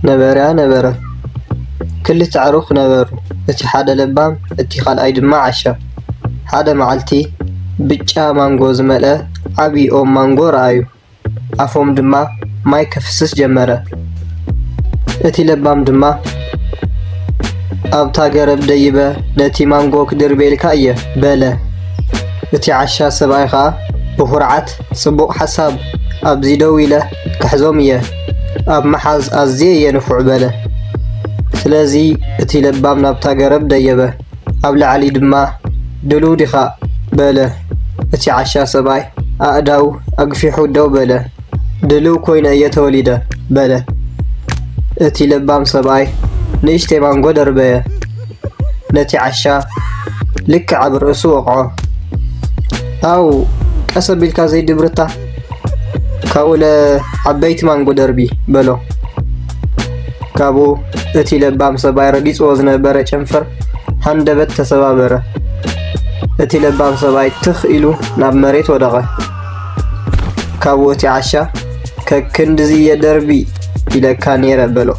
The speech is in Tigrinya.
ነበርያ ነበረ ክልተ ኣዕሩኽ ነበሩ እቲ ሓደ ለባም እቲ ካልኣይ ድማ ዓሻ ሓደ መዓልቲ ብጫ ማንጎ ዝመልአ ዓብይ ኦም ማንጎ ረኣዩ ኣፎም ድማ ማይ ከፍስስ ጀመረ እቲ ለባም ድማ ኣብታ ገረብ ደይበ ነቲ ማንጎ ክድርቤልካ እየ በለ እቲ ዓሻ ሰብኣይ ከዓ ብኹርዓት ጽቡቕ ሓሳብ ኣብዚ ደው ኢለ ክሕዞም እየ ኣብ መሓዝ ኣዝየ እየ ንፉዕ በለ ስለዚ እቲ ለባም ናብታ ገረብ ደየበ ኣብ ላዕሊ ድማ ድልው ዲኻ በለ እቲ ዓሻ ሰብኣይ ኣእዳው ኣግፊሑ ደው በለ ድልው ኮይነ እየ ተወሊደ በለ እቲ ለባም ሰብኣይ ንእሽተይ ማንጎ ደርበየ ነቲ ዓሻ ልክዕ ኣብ ርእሱ ወቕዖ ኣው ቀሰቢልካ ዘይድብርታ ካብኡ ዓበይቲ ማንጎ ደርቢ በሎ ካብኡ እቲ ለባም ሰብኣይ ረጊፅዎ ዝነበረ ጨንፈር ሃንደበት ተሰባበረ እቲ ለባም ሰብኣይ ትኽ ኢሉ ናብ መሬት ወደቐ ካብኡ እቲ ዓሻ ከክንድዚ የደርቢ ኢለካ ነይረ በሎ